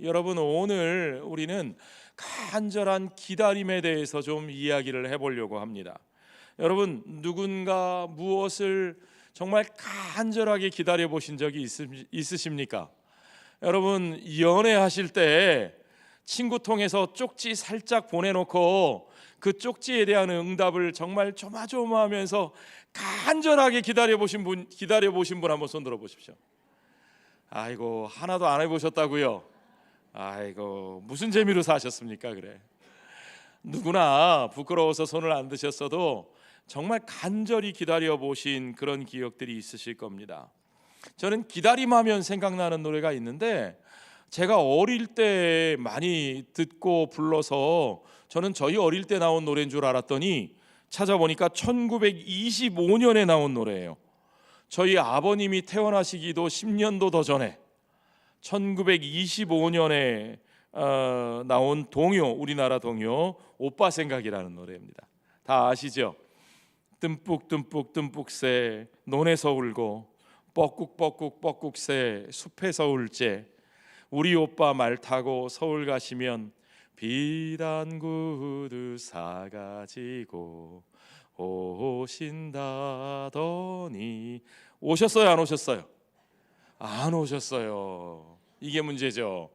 여러분, 오늘 우리는 간절한 기다림에 대해서 좀 이야기를 해보려고 합니다. 여러분, 누군가 무엇을 정말 간절하게 기다려 보신 적이 있으십니까? 여러분, 연애하실 때 친구 통해서 쪽지 살짝 보내놓고 그 쪽지에 대한 응답을 정말 조마조마하면서 간절하게 기다려 보신 분 한번 손 들어 보십시오. 아이고, 하나도 안 해보셨다고요? 아이고, 무슨 재미로 사셨습니까? 그래, 누구나 부끄러워서 손을 안 드셨어도 정말 간절히 기다려 보신 그런 기억들이 있으실 겁니다. 저는 기다림하면 생각나는 노래가 있는데, 제가 어릴 때 많이 듣고 불러서 저는 저희 어릴 때 나온 노래인 줄 알았더니 찾아보니까 1925년에 나온 노래예요. 저희 아버님이 태어나시기도 10년도 더 전에 1925년에 나온 동요, 우리나라 동요 오빠 생각이라는 노래입니다. 다 아시죠? 듬뿍듬뿍 듬뿍새 논에서 울고 뻐꾹뻐꾹 뻐꾹새 숲에서 울제, 우리 오빠 말 타고 서울 가시면 비단 구두 사가지고 오신다더니. 오셨어요, 안 오셨어요? 안 오셨어요. 이게 문제죠.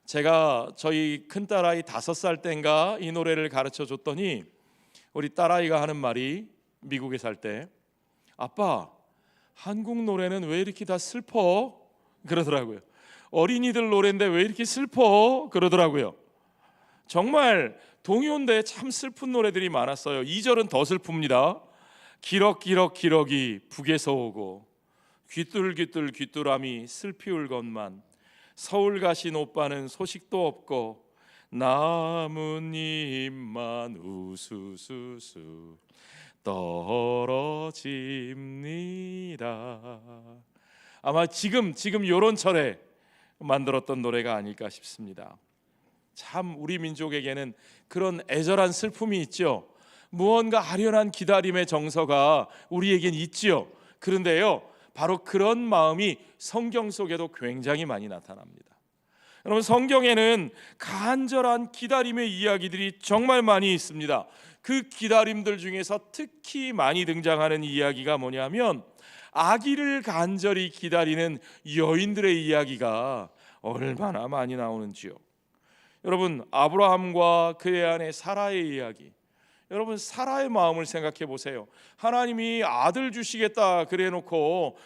제가 저희 큰딸아이 5살 땐가 이 노래를 가르쳐 줬더니 우리 딸아이가 하는 말이, 미국에 살 때, 아빠, 한국 노래는 왜 이렇게 다 슬퍼? 그러더라고요. 어린이들 노래인데 왜 이렇게 슬퍼? 그러더라고요. 정말 동요인데 참 슬픈 노래들이 많았어요. 2절은 더 슬픕니다. 기럭기럭 기럭이 북에서 오고 귀뚤귀뚤 귀뚜라미 슬피 울건만, 서울 가신 오빠는 소식도 없고 나뭇잎만 우수수수 떨어집니다. 아마 지금 요런 철에 만들었던 노래가 아닐까 싶습니다. 참 우리 민족에게는 그런 애절한 슬픔이 있죠. 무언가 아련한 기다림의 정서가 우리에겐 있지요. 그런데요, 바로 그런 마음이 성경 속에도 굉장히 많이 나타납니다. 여러분, 성경에는 간절한 기다림의 이야기들이 정말 많이 있습니다. 그 기다림들 중에서 특히 많이 등장하는 이야기가 뭐냐면, 아기를 간절히 기다리는 여인들의 이야기가 얼마나 많이 나오는지요. 여러분, 아브라함과 그의 아내 사라의 이야기, 여러분, 사라의 마음을 생각해 보세요. 하나님이 아들 주시겠다 그래 놓고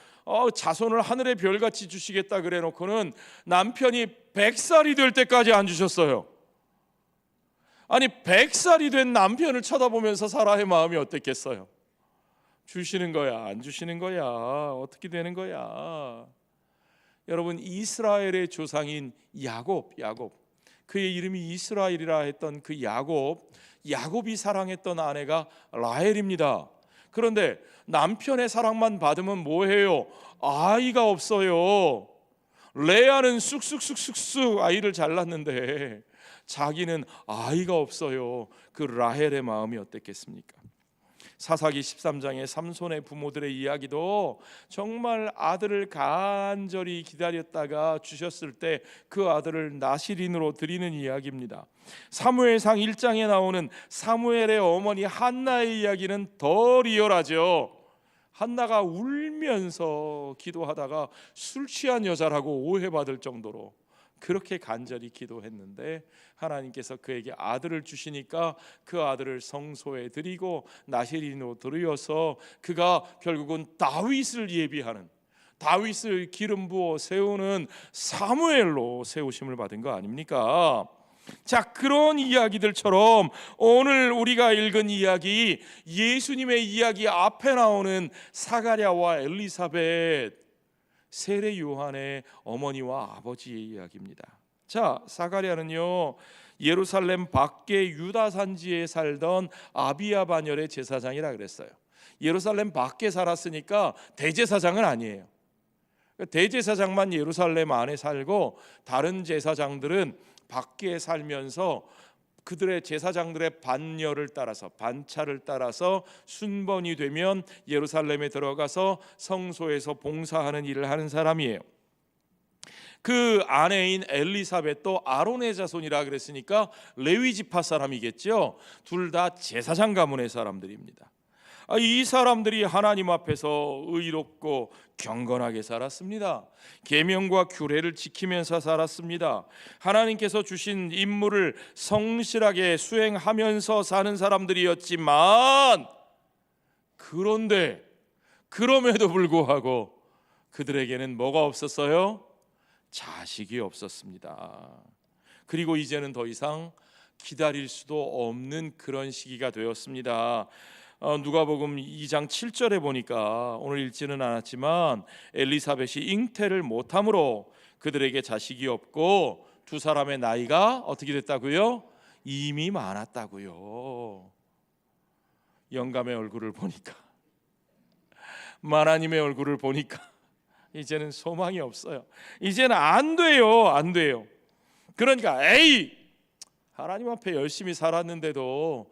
자손을 하늘의 별같이 주시겠다 그래 놓고는 남편이 100살이 될 때까지 안 주셨어요. 아니, 100살이 된 남편을 쳐다보면서 사라의 마음이 어땠겠어요? 주시는 거야, 안 주시는 거야, 어떻게 되는 거야? 여러분, 이스라엘의 조상인 야곱, 그의 이름이 이스라엘이라 했던 그 야곱이 사랑했던 아내가 라헬입니다. 그런데 남편의 사랑만 받으면 뭐해요? 아이가 없어요. 레아는 쑥쑥 아이를 잘 낳는데 자기는 아이가 없어요. 그 라헬의 마음이 어땠겠습니까? 사사기 13장의 삼손의 부모들의 이야기도 정말 아들을 간절히 기다렸다가 주셨을 때 그 아들을 나실인으로 드리는 이야기입니다. 사무엘상 1장에 나오는 사무엘의 어머니 한나의 이야기는 더 리얼하죠. 한나가 울면서 기도하다가 술 취한 여자라고 오해받을 정도로 그렇게 간절히 기도했는데 하나님께서 그에게 아들을 주시니까 그 아들을 성소에 드리고 나실인으로 드려서 그가 결국은 다윗을 예비하는, 다윗을 기름 부어 세우는 사무엘로 세우심을 받은 거 아닙니까? 자, 그런 이야기들처럼 오늘 우리가 읽은 이야기, 예수님의 이야기 앞에 나오는 사가랴와 엘리사벳, 세례 요한의 어머니와 아버지의 이야기입니다. 자, 사가랴는요, 예루살렘 밖에 유다 산지에 살던 아비야 반열의 제사장이라 그랬어요. 예루살렘 밖에 살았으니까 대제사장은 아니에요. 대제사장만 예루살렘 안에 살고 다른 제사장들은 밖에 살면서 그들의 제사장들의 반열을 따라서, 반차를 따라서 순번이 되면 예루살렘에 들어가서 성소에서 봉사하는 일을 하는 사람이에요. 그 아내인 엘리사벳도 아론의 자손이라 그랬으니까 레위 지파 사람이겠죠. 둘 다 제사장 가문의 사람들입니다. 이 사람들이 하나님 앞에서 의롭고 경건하게 살았습니다. 계명과 규례를 지키면서 살았습니다. 하나님께서 주신 임무를 성실하게 수행하면서 사는 사람들이었지만, 그런데 그럼에도 불구하고 그들에게는 뭐가 없었어요? 자식이 없었습니다. 그리고 이제는 더 이상 기다릴 수도 없는 그런 시기가 되었습니다. 누가복음 2장 7절에 보니까, 오늘 읽지는 않았지만 엘리사벳이 잉태를 못함으로 그들에게 자식이 없고 두 사람의 나이가 어떻게 됐다고요? 이미 많았다고요. 영감의 얼굴을 보니까, 마나님의 얼굴을 보니까 이제는 소망이 없어요. 이제는 안 돼요. 그러니까 하나님 앞에 열심히 살았는데도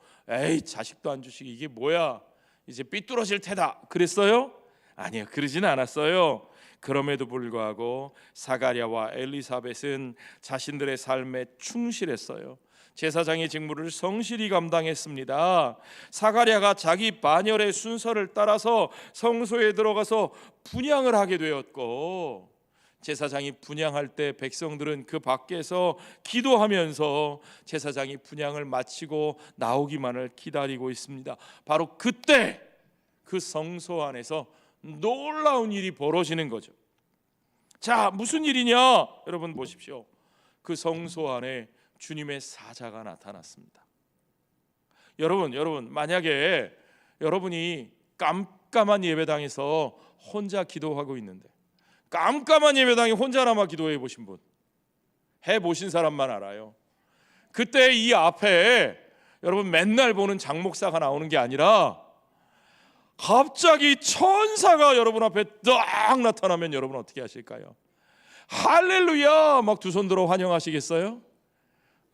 자식도 안 주시고 이게 뭐야, 이제 삐뚤어질 테다 그랬어요? 아니요, 그러진 않았어요. 그럼에도 불구하고 사가랴와 엘리사벳은 자신들의 삶에 충실했어요. 제사장의 직무를 성실히 감당했습니다. 사가랴가 자기 반열의 순서를 따라서 성소에 들어가서 분향을 하게 되었고, 제사장이 분향할 때 백성들은 그 밖에서 기도하면서 제사장이 분향을 마치고 나오기만을 기다리고 있습니다. 바로 그때 그 성소 안에서 놀라운 일이 벌어지는 거죠. 자, 무슨 일이냐? 여러분 보십시오. 그 성소 안에 주님의 사자가 나타났습니다. 여러분 만약에 여러분이 깜깜한 예배당에서 혼자 기도하고 있는데, 깜깜한 예배당에 혼자 남아 기도해 보신 분, 해보신 사람만 알아요. 그때 이 앞에 여러분 맨날 보는 장 목사가 나오는 게 아니라 갑자기 천사가 여러분 앞에 딱 나타나면 여러분 어떻게 하실까요? 할렐루야 막 두 손 들어 환영하시겠어요?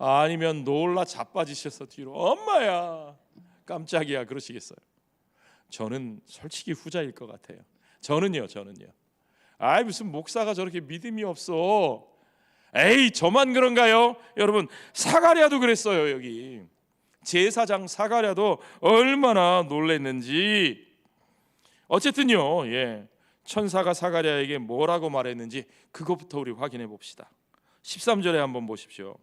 아니면 놀라 자빠지셔서 뒤로 엄마야 깜짝이야 그러시겠어요? 저는 솔직히 후자일 것 같아요. 저는요. 무슨 목사가 저렇게 믿음이 없어. 저만 그런가요? 여러분 사가랴도 그랬어요. 여기 제사장 사가랴도 얼마나 놀랐는지. 어쨌든요, 천사가 사가랴에게 뭐라고 말했는지 그것부터 우리 확인해 봅시다. 13절에 한번 보십시오.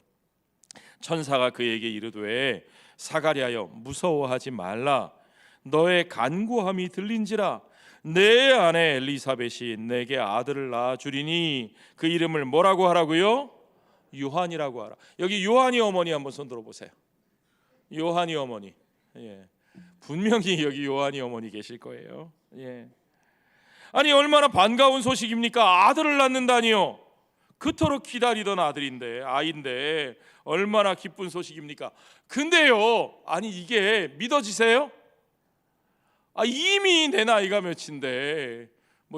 천사가 그에게 이르되 사가랴여 무서워하지 말라. 너의 간구함이 들린지라. 내 아내 엘리사벳이 내게 아들을 낳아 주리니 그 이름을 뭐라고 하라고요? 요한이라고 하라. 여기 요한이 어머니 한번 손 들어보세요. 요한이 어머니. 분명히 여기 요한이 어머니 계실 거예요. 아니 얼마나 반가운 소식입니까? 아들을 낳는다니요. 그토록 기다리던 아이인데 얼마나 기쁜 소식입니까? 근데요, 아니 이게 믿어지세요? 이미 내 나이가 몇인데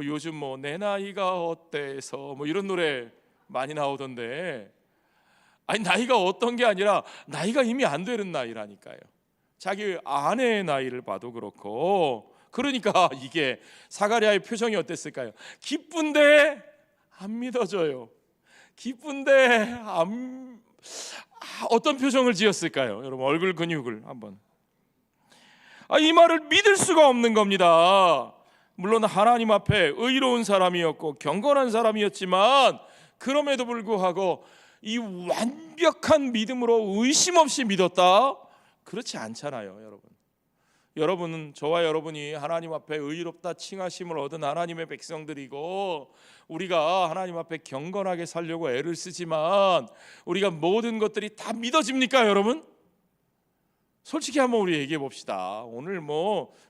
요즘 내 나이가 어때서 이런 노래 많이 나오던데, 아니 나이가 어떤 게 아니라 나이가 이미 안 되는 나이라니까요. 자기 아내의 나이를 봐도 그렇고. 그러니까 이게 사가랴의 표정이 어땠을까요? 기쁜데 안 믿어져요. 기쁜데 어떤 표정을 지었을까요? 여러분 얼굴 근육을 한번. 이 말을 믿을 수가 없는 겁니다. 물론 하나님 앞에 의로운 사람이었고 경건한 사람이었지만, 그럼에도 불구하고 이 완벽한 믿음으로 의심 없이 믿었다? 그렇지 않잖아요. 여러분은 저와 여러분이 하나님 앞에 의롭다 칭하심을 얻은 하나님의 백성들이고, 우리가 하나님 앞에 경건하게 살려고 애를 쓰지만 우리가 모든 것들이 다 믿어집니까? 여러분 솔직히 한번 우리 얘기해 봅시다. 오늘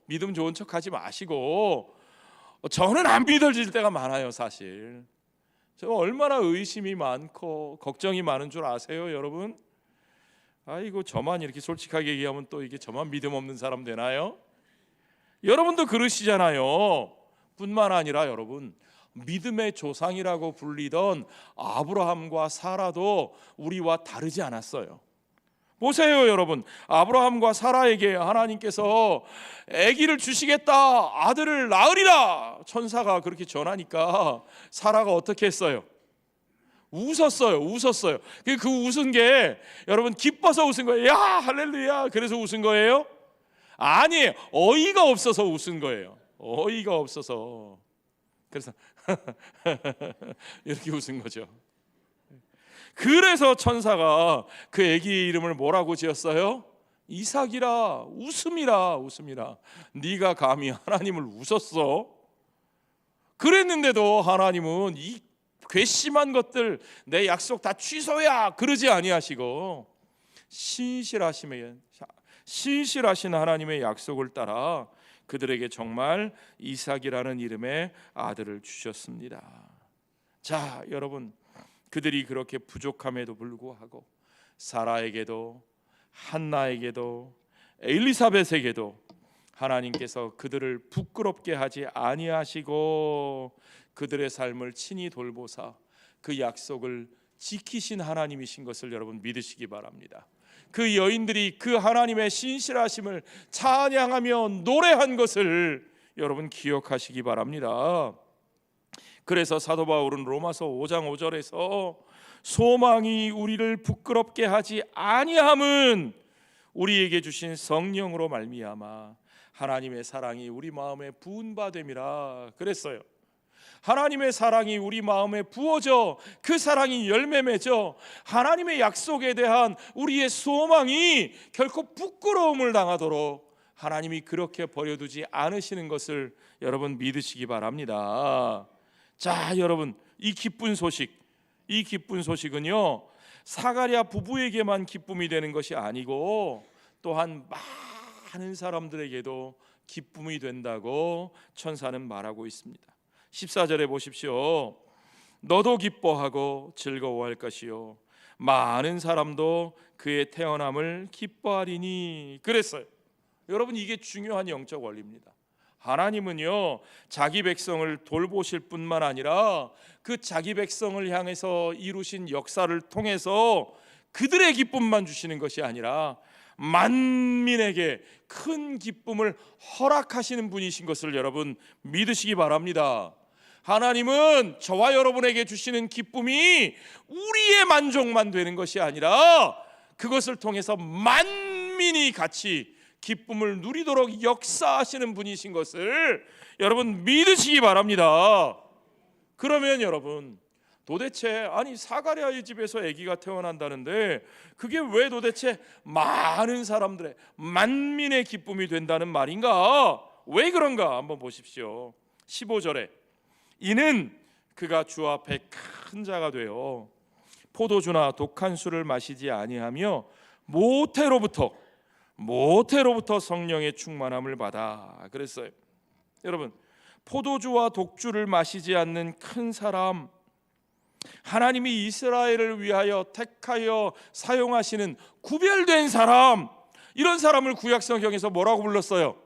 믿음 좋은 척 하지 마시고, 저는 안 믿어질 때가 많아요. 사실 저 얼마나 의심이 많고 걱정이 많은 줄 아세요? 여러분 아이고 저만 이렇게 솔직하게 얘기하면 또 이게 저만 믿음 없는 사람 되나요? 여러분도 그러시잖아요. 뿐만 아니라 여러분 믿음의 조상이라고 불리던 아브라함과 사라도 우리와 다르지 않았어요. 보세요 여러분, 아브라함과 사라에게 하나님께서 아기를 주시겠다, 아들을 낳으리라 천사가 그렇게 전하니까 사라가 어떻게 했어요? 웃었어요. 그 웃은 게 여러분 기뻐서 웃은 거예요. 야, 할렐루야. 그래서 웃은 거예요? 아니에요. 어이가 없어서 웃은 거예요. 어이가 없어서. 그래서 이렇게 웃은 거죠. 그래서 천사가 그 아기의 이름을 뭐라고 지었어요? 이삭이라. 웃음이라. 네가 감히 하나님을 웃었어? 그랬는데도 하나님은 이 괘씸한 것들, 내 약속 다 취소야, 그러지 아니하시고 신실하신 하나님의 약속을 따라 그들에게 정말 이삭이라는 이름의 아들을 주셨습니다. 자, 여러분, 그들이 그렇게 부족함에도 불구하고 사라에게도 한나에게도 엘리사벳에게도 하나님께서 그들을 부끄럽게 하지 아니하시고 그들의 삶을 친히 돌보사 그 약속을 지키신 하나님이신 것을 여러분 믿으시기 바랍니다. 그 여인들이 그 하나님의 신실하심을 찬양하며 노래한 것을 여러분 기억하시기 바랍니다. 그래서 사도 바울은 로마서 5장 5절에서 소망이 우리를 부끄럽게 하지 아니함은 우리에게 주신 성령으로 말미암아 하나님의 사랑이 우리 마음에 부은 바 됨이라 그랬어요. 하나님의 사랑이 우리 마음에 부어져 그 사랑이 열매 맺어 하나님의 약속에 대한 우리의 소망이 결코 부끄러움을 당하도록 하나님이 그렇게 버려두지 않으시는 것을 여러분 믿으시기 바랍니다. 자, 여러분, 이 기쁜 소식은요 사가랴 부부에게만 기쁨이 되는 것이 아니고 또한 많은 사람들에게도 기쁨이 된다고 천사는 말하고 있습니다. 14절에 보십시오. 너도 기뻐하고 즐거워할 것이요 많은 사람도 그의 태어남을 기뻐하리니 그랬어요. 여러분, 이게 중요한 영적 원리입니다. 하나님은요 자기 백성을 돌보실 뿐만 아니라 그 자기 백성을 향해서 이루신 역사를 통해서 그들의 기쁨만 주시는 것이 아니라 만민에게 큰 기쁨을 허락하시는 분이신 것을 여러분 믿으시기 바랍니다. 하나님은 저와 여러분에게 주시는 기쁨이 우리의 만족만 되는 것이 아니라 그것을 통해서 만민이 같이 기쁨을 누리도록 역사하시는 분이신 것을 여러분 믿으시기 바랍니다. 그러면 여러분, 도대체 아니 사가랴의 집에서 아기가 태어난다는데 그게 왜 도대체 많은 사람들의 만민의 기쁨이 된다는 말인가? 왜 그런가? 한번 보십시오. 15절에 이는 그가 주 앞에 큰 자가 되어 포도주나 독한 술을 마시지 아니하며 모태로부터 성령의 충만함을 받아 그랬어요. 여러분, 포도주와 독주를 마시지 않는 큰 사람, 하나님이 이스라엘을 위하여 택하여 사용하시는 구별된 사람, 이런 사람을 구약 성경에서 뭐라고 불렀어요?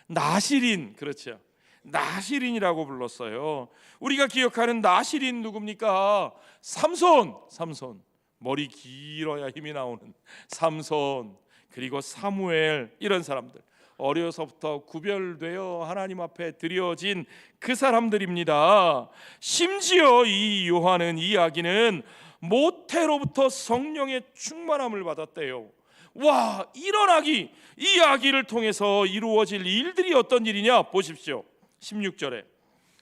나실인. 그렇죠. 나실인이라고 불렀어요. 우리가 기억하는 나실인 누굽니까? 삼손. 머리 길어야 힘이 나오는 삼손, 그리고 사무엘, 이런 사람들, 어려서부터 구별되어 하나님 앞에 드려진 그 사람들입니다. 심지어 이 요한은, 이 아기는 모태로부터 성령의 충만함을 받았대요. 와, 이런 아기, 이 아기를 통해서 이루어질 일들이 어떤 일이냐 보십시오. 16절에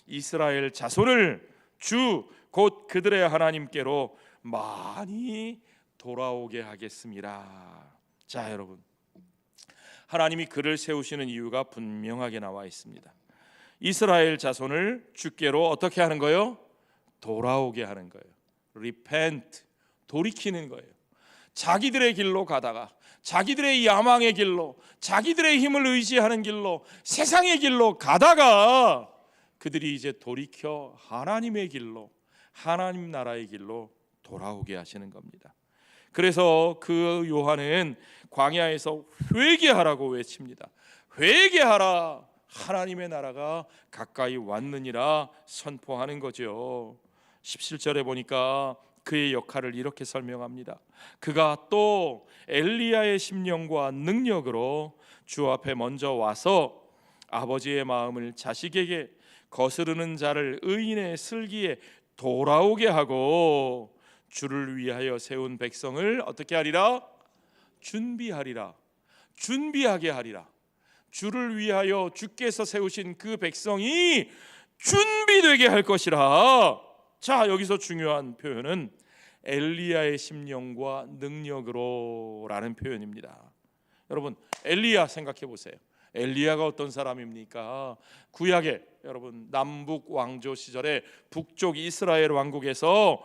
이스라엘 자손을 주 곧 그들의 하나님께로 많이 돌아오게 하겠습니다. 자, 여러분, 하나님이 그를 세우시는 이유가 분명하게 나와 있습니다. 이스라엘 자손을 주께로 어떻게 하는 거예요? 돌아오게 하는 거예요. repent, 돌이키는 거예요. 자기들의 길로 가다가 자기들의 야망의 길로, 자기들의 힘을 의지하는 길로, 세상의 길로 가다가 그들이 이제 돌이켜 하나님의 길로, 하나님 나라의 길로 돌아오게 하시는 겁니다. 그래서 그 요한은 광야에서 회개하라고 외칩니다. 회개하라, 하나님의 나라가 가까이 왔느니라 선포하는 거죠. 17절에 보니까 그의 역할을 이렇게 설명합니다. 그가 또 엘리야의 심령과 능력으로 주 앞에 먼저 와서 아버지의 마음을 자식에게, 거스르는 자를 의인의 슬기에 돌아오게 하고 주를 위하여 세운 백성을 어떻게 하리라? 준비하리라. 준비하게 하리라. 주를 위하여 주께서 세우신 그 백성이 준비되게 할 것이라. 자, 여기서 중요한 표현은 엘리야의 심령과 능력으로 라는 표현입니다. 여러분, 엘리야 생각해 보세요. 엘리야가 어떤 사람입니까? 구약에 여러분 남북 왕조 시절에 북쪽 이스라엘 왕국에서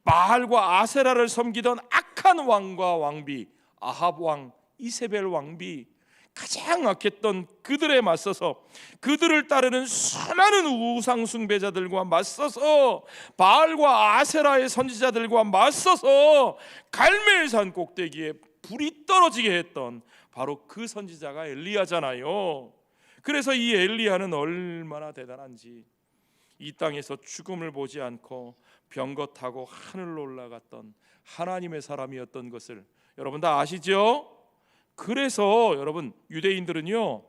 바알과 아세라를 섬기던 악한 왕과 왕비, 아합 왕, 이세벨 왕비, 가장 악했던 그들에 맞서서 그들을 따르는 수많은 우상 숭배자들과 맞서서 바알과 아세라의 선지자들과 맞서서 갈멜산 꼭대기에 불이 떨어지게 했던 바로 그 선지자가 엘리야잖아요. 그래서 이 엘리야는 얼마나 대단한지, 이 땅에서 죽음을 보지 않고 병거 타고 하늘로 올라갔던 하나님의 사람이었던 것을 여러분 다 아시죠? 그래서 여러분 유대인들은요,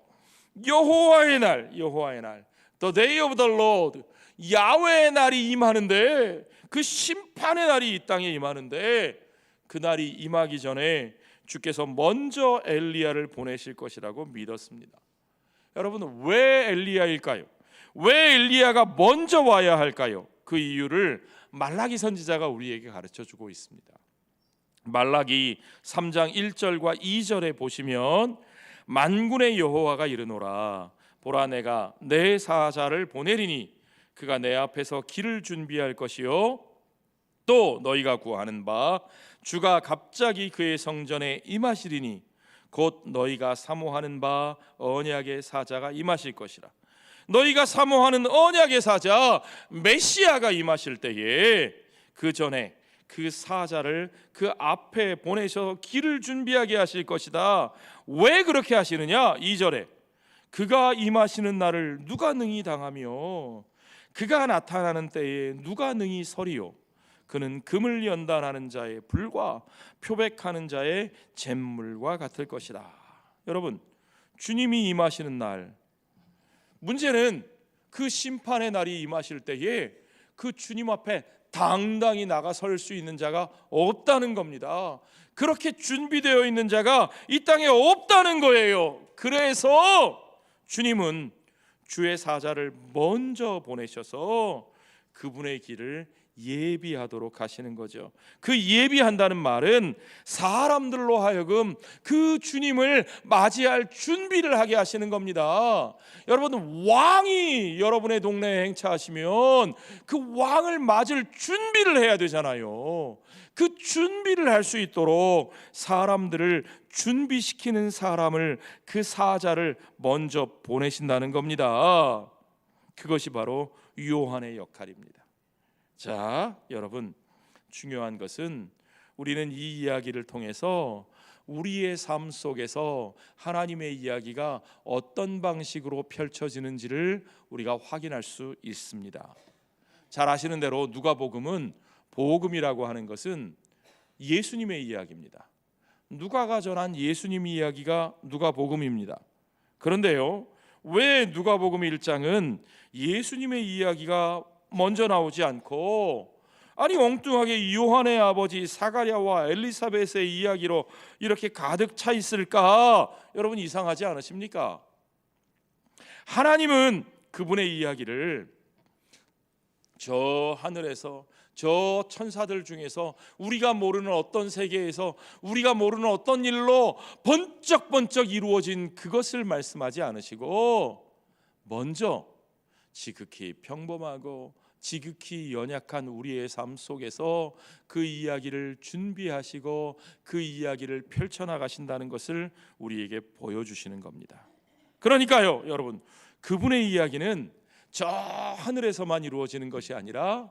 여호와의 날, The day of the Lord, 야훼의 날이 임하는데, 그 심판의 날이 이 땅에 임하는데, 그 날이 임하기 전에 주께서 먼저 엘리야를 보내실 것이라고 믿었습니다. 여러분, 왜 엘리야일까요? 왜 엘리야가 먼저 와야 할까요? 그 이유를 말라기 선지자가 우리에게 가르쳐 주고 있습니다. 말라기 3장 1절과 2절에 보시면, 만군의 여호와가 이르노라, 보라 내가 내 사자를 보내리니 그가 내 앞에서 길을 준비할 것이요, 또 너희가 구하는 바 주가 갑자기 그의 성전에 임하시리니 곧 너희가 사모하는 바 언약의 사자가 임하실 것이라. 너희가 사모하는 언약의 사자 메시아가 임하실 때에 그 전에 그 사자를 그 앞에 보내셔서 길을 준비하게 하실 것이다. 왜 그렇게 하시느냐? 2절에 그가 임하시는 날을 누가 능히 당하며 그가 나타나는 때에 누가 능히 서리요? 그는 금을 연단하는 자의 불과 표백하는 자의 잿물과 같을 것이다. 여러분, 주님이 임하시는 날, 문제는 그 심판의 날이 임하실 때에 그 주님 앞에 당당히 나가 설 수 있는 자가 없다는 겁니다. 그렇게 준비되어 있는 자가 이 땅에 없다는 거예요. 그래서 주님은 주의 사자를 먼저 보내셔서 그분의 길을 예비하도록 하시는 거죠. 그 예비한다는 말은 사람들로 하여금 그 주님을 맞이할 준비를 하게 하시는 겁니다. 여러분, 왕이 여러분의 동네에 행차하시면 그 왕을 맞을 준비를 해야 되잖아요. 그 준비를 할 수 있도록 사람들을 준비시키는 사람을, 그 사자를 먼저 보내신다는 겁니다. 그것이 바로 요한의 역할입니다. 자, 여러분, 중요한 것은 우리는 이 이야기를 통해서 우리의 삶 속에서 하나님의 이야기가 어떤 방식으로 펼쳐지는지를 우리가 확인할 수 있습니다. 잘 아시는 대로 누가복음은, 복음이라고 하는 것은 예수님의 이야기입니다. 누가가 전한 예수님 이야기가 누가복음입니다. 그런데요, 왜 누가복음 1장은 예수님의 이야기가 먼저 나오지 않고, 아니 엉뚱하게 요한의 아버지 사가랴와 엘리사벳의 이야기로 이렇게 가득 차 있을까? 여러분, 이상하지 않으십니까? 하나님은 그분의 이야기를 저 하늘에서, 저 천사들 중에서, 우리가 모르는 어떤 세계에서, 우리가 모르는 어떤 일로 번쩍번쩍 이루어진 그것을 말씀하지 않으시고, 먼저 지극히 평범하고 지극히 연약한 우리의 삶 속에서 그 이야기를 준비하시고 그 이야기를 펼쳐나가신다는 것을 우리에게 보여주시는 겁니다. 그러니까요, 여러분, 그분의 이야기는 저 하늘에서만 이루어지는 것이 아니라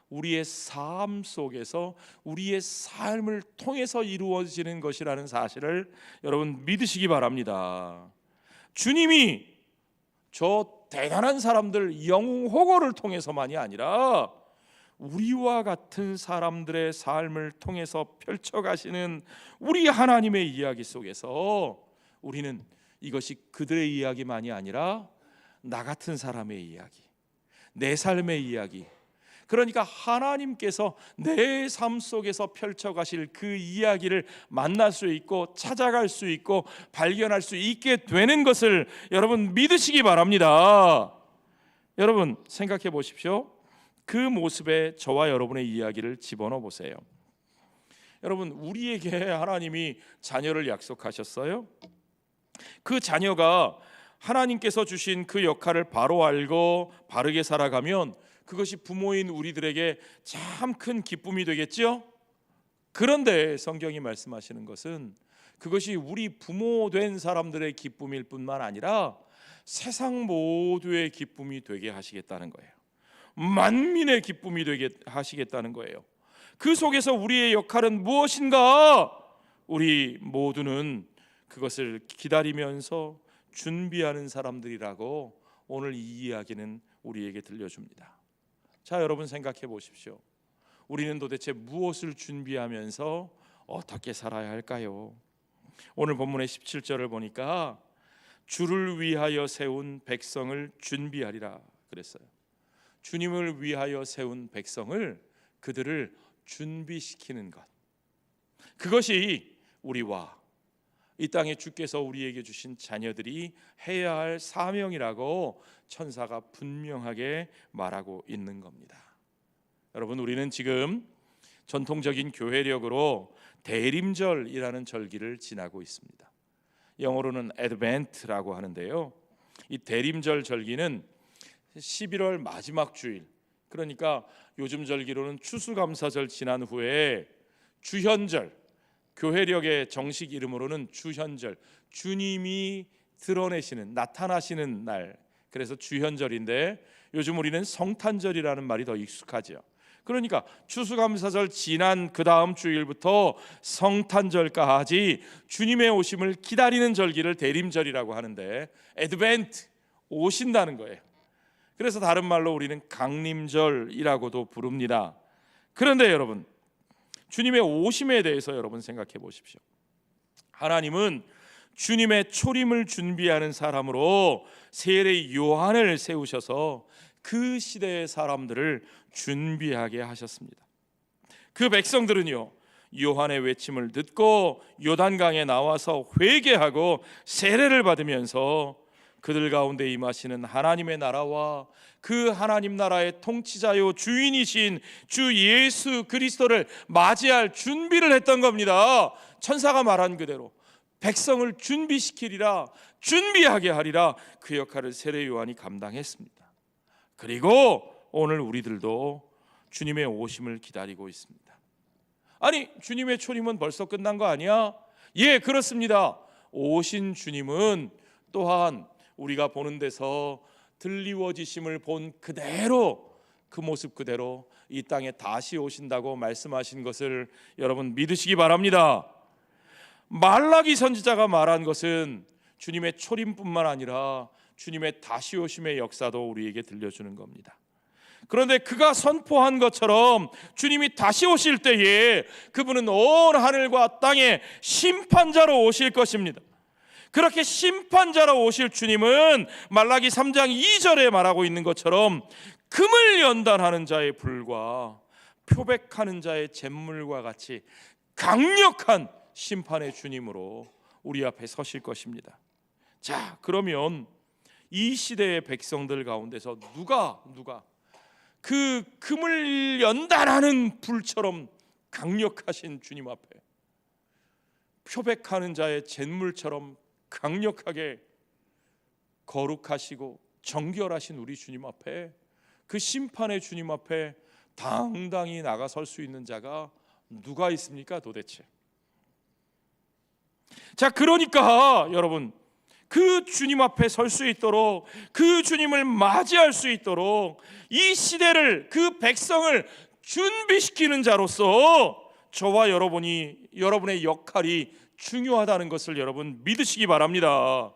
우리의 삶 속에서, 우리의 삶을 통해서 이루어지는 것이라는 사실을 여러분 믿으시기 바랍니다. 주님이 저 대단한 사람들 영호고를 통해서만이 아니라 우리와 같은 사람들의 삶을 통해서 펼쳐가시는 우리 하나님의 이야기 속에서 우리는 이것이 그들의 이야기만이 아니라 나 같은 사람의 이야기, 내 삶의 이야기, 그러니까 하나님께서 내 삶 속에서 펼쳐가실 그 이야기를 만날 수 있고 찾아갈 수 있고 발견할 수 있게 되는 것을 여러분 믿으시기 바랍니다. 여러분 생각해 보십시오. 그 모습에 저와 여러분의 이야기를 집어넣어 보세요. 여러분, 우리에게 하나님이 자녀를 약속하셨어요. 그 자녀가 하나님께서 주신 그 역할을 바로 알고 바르게 살아가면 그것이 부모인 우리들에게 참 큰 기쁨이 되겠죠. 그런데 성경이 말씀하시는 것은 그것이 우리 부모 된 사람들의 기쁨일 뿐만 아니라 세상 모두의 기쁨이 되게 하시겠다는 거예요. 만민의 기쁨이 되게 하시겠다는 거예요. 그 속에서 우리의 역할은 무엇인가? 우리 모두는 그것을 기다리면서 준비하는 사람들이라고 오늘 이 이야기는 우리에게 들려줍니다. 자, 여러분 생각해 보십시오. 우리는 도대체 무엇을 준비하면서 어떻게 살아야 할까요? 오늘 본문의 17절을 보니까 주를 위하여 세운 백성을 준비하리라 그랬어요. 주님을 위하여 세운 백성을, 그들을 준비시키는 것, 그것이 우리와 이 땅에 주께서 우리에게 주신 자녀들이 해야 할 사명이라고 천사가 분명하게 말하고 있는 겁니다. 여러분, 우리는 지금 전통적인 교회력으로 대림절이라는 절기를 지나고 있습니다. 영어로는 애드벤트라고 하는데요, 이 대림절 절기는 11월 마지막 주일, 그러니까 요즘 절기로는 추수감사절 지난 후에 주현절, 교회력의 정식 이름으로는 주현절, 주님이 드러내시는, 나타나시는 날, 그래서 주현절인데 요즘 우리는 성탄절이라는 말이 더 익숙하죠. 그러니까 추수감사절 지난 그 다음 주일부터 성탄절까지 주님의 오심을 기다리는 절기를 대림절이라고 하는데, 애드벤트, 오신다는 거예요. 그래서 다른 말로 우리는 강림절이라고도 부릅니다. 그런데 여러분, 주님의 오심에 대해서 여러분 생각해 보십시오. 하나님은 주님의 초림을 준비하는 사람으로 세례 요한을 세우셔서 그 시대의 사람들을 준비하게 하셨습니다. 그 백성들은요, 요한의 외침을 듣고 요단강에 나와서 회개하고 세례를 받으면서 그들 가운데 임하시는 하나님의 나라와 그 하나님 나라의 통치자요 주인이신 주 예수 그리스도를 맞이할 준비를 했던 겁니다. 천사가 말한 그대로 백성을 준비시키리라, 준비하게 하리라, 그 역할을 세례 요한이 감당했습니다. 그리고 오늘 우리들도 주님의 오심을 기다리고 있습니다. 아니, 주님의 초림은 벌써 끝난 거 아니야? 예, 그렇습니다. 오신 주님은 또한 우리가 보는 데서 들리워지심을 본 그대로, 그 모습 그대로 이 땅에 다시 오신다고 말씀하신 것을 여러분 믿으시기 바랍니다. 말라기 선지자가 말한 것은 주님의 초림뿐만 아니라 주님의 다시 오심의 역사도 우리에게 들려주는 겁니다. 그런데 그가 선포한 것처럼 주님이 다시 오실 때에 그분은 온 하늘과 땅의 심판자로 오실 것입니다. 그렇게 심판자로 오실 주님은 말라기 3장 2절에 말하고 있는 것처럼 금을 연단하는 자의 불과 표백하는 자의 잿물과 같이 강력한 심판의 주님으로 우리 앞에 서실 것입니다. 자, 그러면 이 시대의 백성들 가운데서 누가 그 금을 연단하는 불처럼 강력하신 주님 앞에, 표백하는 자의 잿물처럼 강력하게 거룩하시고 정결하신 우리 주님 앞에, 그 심판의 주님 앞에 당당히 나가설 수 있는 자가 누가 있습니까 도대체? 자, 그러니까 여러분, 그 주님 앞에 설 수 있도록, 그 주님을 맞이할 수 있도록 이 시대를, 그 백성을 준비시키는 자로서 저와 여러분의 역할이 중요하다는 것을 여러분 믿으시기 바랍니다.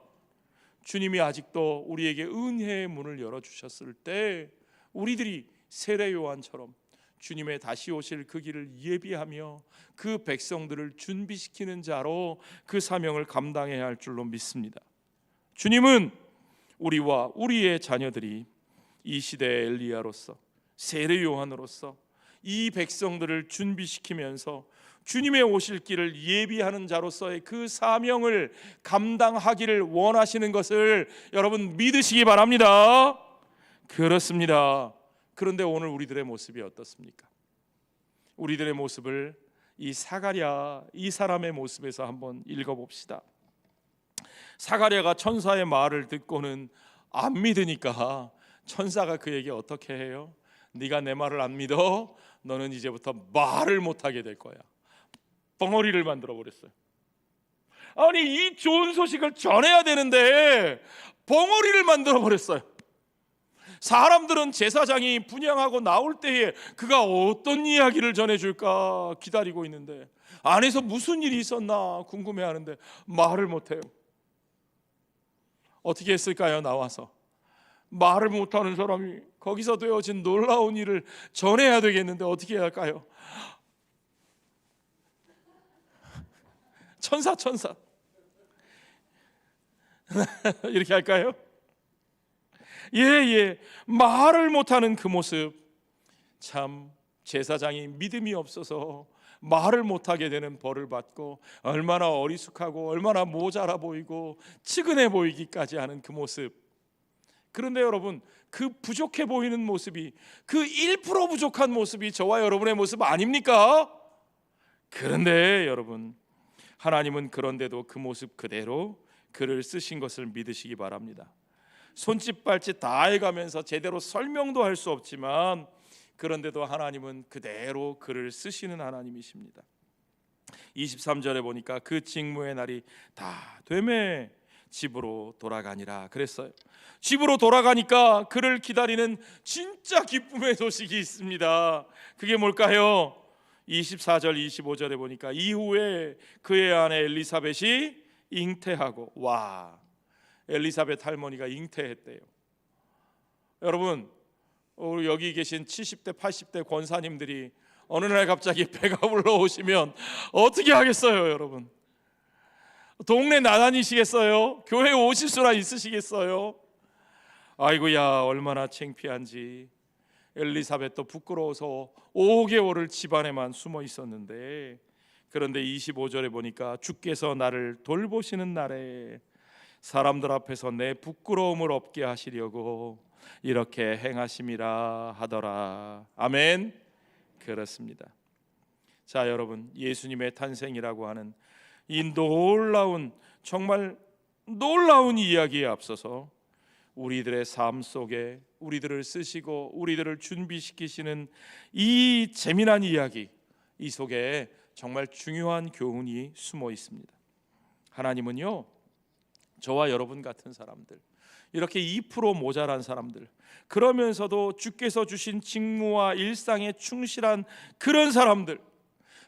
주님이 아직도 우리에게 은혜의 문을 열어주셨을 때 우리들이 세례 요한처럼 주님의 다시 오실 그 길을 예비하며 그 백성들을 준비시키는 자로 그 사명을 감당해야 할 줄로 믿습니다. 주님은 우리와 우리의 자녀들이 이 시대의 엘리야로서 세례 요한으로서 이 백성들을 준비시키면서 주님의 오실 길을 예비하는 자로서의 그 사명을 감당하기를 원하시는 것을 여러분 믿으시기 바랍니다. 그렇습니다. 그런데 오늘 우리들의 모습이 어떻습니까? 우리들의 모습을 이 사가랴 이 사람의 모습에서 한번 읽어봅시다. 사가랴가 천사의 말을 듣고는 안 믿으니까 천사가 그에게 어떻게 해요? 네가 내 말을 안 믿어? 너는 이제부터 말을 못하게 될 거야. 벙어리를 만들어 버렸어요. 아니 이 좋은 소식을 전해야 되는데 벙어리를 만들어 버렸어요. 사람들은 제사장이 분향하고 나올 때에 그가 어떤 이야기를 전해줄까 기다리고 있는데 안에서 무슨 일이 있었나 궁금해하는데 말을 못해요. 어떻게 했을까요? 나와서 말을 못하는 사람이 거기서 되어진 놀라운 일을 전해야 되겠는데 어떻게 해야 할까요? 천사 이렇게 할까요? 예, 말을 못하는 그 모습, 참 제사장이 믿음이 없어서 말을 못하게 되는 벌을 받고 얼마나 어리숙하고 얼마나 모자라 보이고 측은해 보이기까지 하는 그 모습. 그런데 여러분, 그 부족해 보이는 모습이, 그 1% 부족한 모습이 저와 여러분의 모습 아닙니까? 그런데 여러분, 하나님은 그런데도 그 모습 그대로 그를 쓰신 것을 믿으시기 바랍니다. 손짓 발짓 다 해가면서 제대로 설명도 할 수 없지만 그런데도 하나님은 그대로 그를 쓰시는 하나님이십니다. 23절에 보니까 그 직무의 날이 다 되매 집으로 돌아가니라 그랬어요. 집으로 돌아가니까 그를 기다리는 진짜 기쁨의 소식이 있습니다. 그게 뭘까요? 24절 25절에 보니까 이후에 그의 아내 엘리사벳이 잉태하고, 와, 엘리사벳 할머니가 잉태했대요. 여러분, 우리 여기 계신 70대 80대 권사님들이 어느 날 갑자기 배가 불러오시면 어떻게 하겠어요? 여러분, 동네 나다니시겠어요? 교회 오실 수나 있으시겠어요? 아이고야, 얼마나 창피한지. 엘리사벳도 부끄러워서 5개월을 집안에만 숨어 있었는데, 그런데 25절에 보니까 주께서 나를 돌보시는 날에 사람들 앞에서 내 부끄러움을 없게 하시려고 이렇게 행하심이라 하더라. 아멘. 그렇습니다. 자, 여러분, 예수님의 탄생이라고 하는 이 놀라운, 정말 놀라운 이야기에 앞서서 우리들의 삶 속에 우리들을 쓰시고 우리들을 준비시키시는 이 재미난 이야기, 이 속에 정말 중요한 교훈이 숨어 있습니다. 하나님은요, 저와 여러분 같은 사람들, 이렇게 2% 모자란 사람들, 그러면서도 주께서 주신 직무와 일상에 충실한 그런 사람들,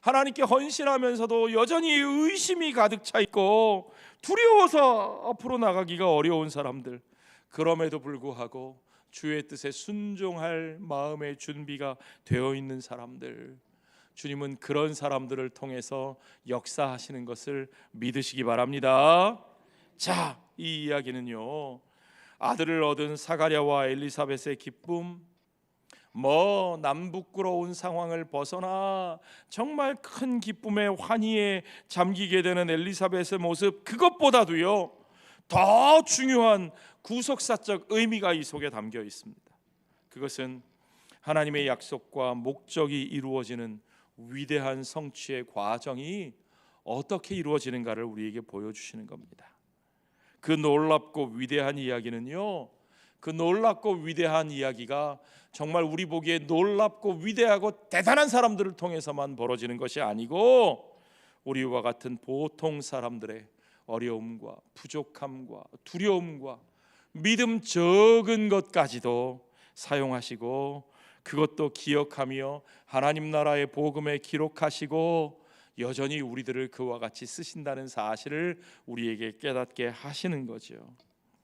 하나님께 헌신하면서도 여전히 의심이 가득 차 있고 두려워서 앞으로 나가기가 어려운 사람들, 그럼에도 불구하고 주의 뜻에 순종할 마음의 준비가 되어 있는 사람들, 주님은 그런 사람들을 통해서 역사하시는 것을 믿으시기 바랍니다. 자, 이 이야기는요, 아들을 얻은 사가랴와 엘리사벳의 기쁨, 남부끄러운 상황을 벗어나 정말 큰 기쁨의 환희에 잠기게 되는 엘리사벳의 모습, 그것보다도요 더 중요한 구속사적 의미가 이 속에 담겨 있습니다. 그것은 하나님의 약속과 목적이 이루어지는 위대한 성취의 과정이 어떻게 이루어지는가를 우리에게 보여주시는 겁니다. 그 놀랍고 위대한 이야기는요, 그 놀랍고 위대한 이야기가 정말 우리 보기에 놀랍고 위대하고 대단한 사람들을 통해서만 벌어지는 것이 아니고 우리와 같은 보통 사람들의 어려움과 부족함과 두려움과 믿음 적은 것까지도 사용하시고 그것도 기억하며 하나님 나라의 복음에 기록하시고 여전히 우리들을 그와 같이 쓰신다는 사실을 우리에게 깨닫게 하시는 거죠.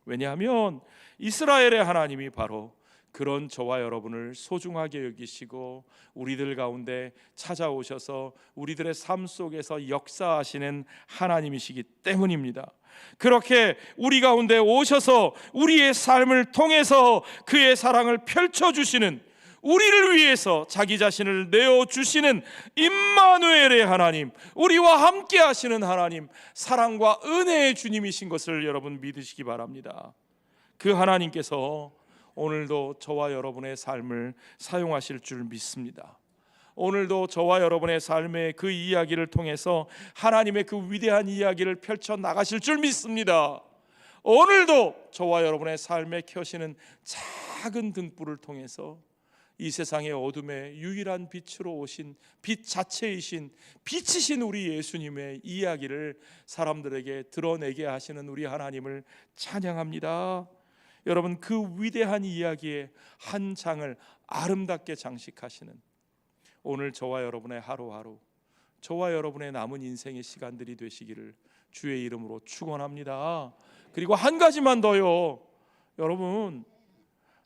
왜냐하면 이스라엘의 하나님이 바로 그런 저와 여러분을 소중하게 여기시고 우리들 가운데 찾아오셔서 우리들의 삶 속에서 역사하시는 하나님이시기 때문입니다. 그렇게 우리 가운데 오셔서 우리의 삶을 통해서 그의 사랑을 펼쳐주시는, 우리를 위해서 자기 자신을 내어주시는 임마누엘의 하나님, 우리와 함께 하시는 하나님, 사랑과 은혜의 주님이신 것을 여러분 믿으시기 바랍니다. 그 하나님께서 오늘도 저와 여러분의 삶을 사용하실 줄 믿습니다. 오늘도 저와 여러분의 삶의 그 이야기를 통해서 하나님의 그 위대한 이야기를 펼쳐 나가실 줄 믿습니다. 오늘도 저와 여러분의 삶에 켜시는 작은 등불을 통해서 이 세상의 어둠에 유일한 빛으로 오신 빛 자체이신 빛이신 우리 예수님의 이야기를 사람들에게 드러내게 하시는 우리 하나님을 찬양합니다. 여러분, 그 위대한 이야기의 한 장을 아름답게 장식하시는 오늘 저와 여러분의 하루하루, 저와 여러분의 남은 인생의 시간들이 되시기를 주의 이름으로 축원합니다. 그리고 한 가지만 더요. 여러분,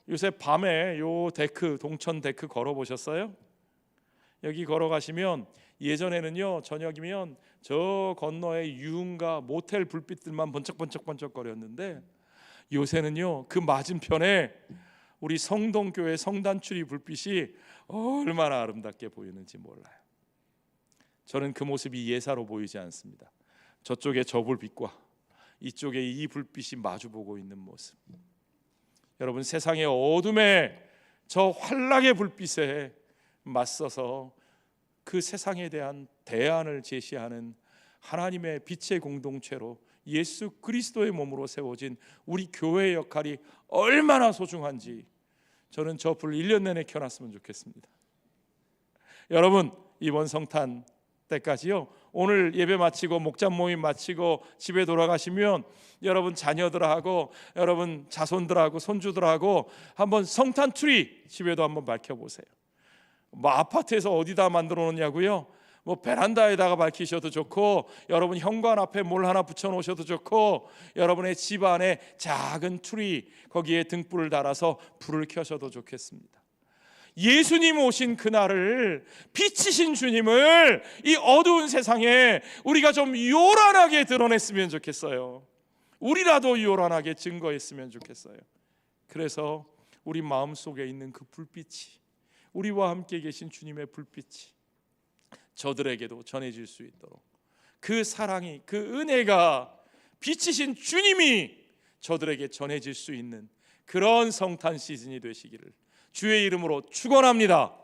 요새 밤에 요 데크, 동천 데크 걸어보셨어요? 여기 걸어가시면 예전에는요, 저녁이면 저 건너에 유흥가 모텔 불빛들만 번쩍번쩍 거렸는데 요새는요, 그 맞은편에 우리 성동교회 성단추리 불빛이 얼마나 아름답게 보이는지 몰라요. 저는 그 모습이 예사로 보이지 않습니다. 저쪽에 저 불빛과 이쪽에 이 불빛이 마주보고 있는 모습, 여러분, 세상의 어둠에 저 환락의 불빛에 맞서서 그 세상에 대한 대안을 제시하는 하나님의 빛의 공동체로 예수 그리스도의 몸으로 세워진 우리 교회의 역할이 얼마나 소중한지 저는 저 불 1년 내내 켜놨으면 좋겠습니다. 여러분, 이번 성탄 때까지요, 오늘 예배 마치고 목장 모임 마치고 집에 돌아가시면 여러분 자녀들하고 여러분 자손들하고 손주들하고 한번 성탄 트리 집에도 한번 밝혀보세요. 뭐 아파트에서 어디다 만들어 놓냐고요? 뭐 베란다에다가 밝히셔도 좋고, 여러분 현관 앞에 뭘 하나 붙여 놓으셔도 좋고, 여러분의 집 안에 작은 트리 거기에 등불을 달아서 불을 켜셔도 좋겠습니다. 예수님 오신 그날을, 빛이신 주님을 이 어두운 세상에 우리가 좀 요란하게 드러냈으면 좋겠어요. 우리라도 요란하게 증거했으면 좋겠어요. 그래서 우리 마음속에 있는 그 불빛이, 우리와 함께 계신 주님의 불빛이 저들에게도 전해질 수 있도록, 그 사랑이, 그 은혜가, 빛이신 주님이 저들에게 전해질 수 있는 그런 성탄 시즌이 되시기를 주의 이름으로 축원합니다.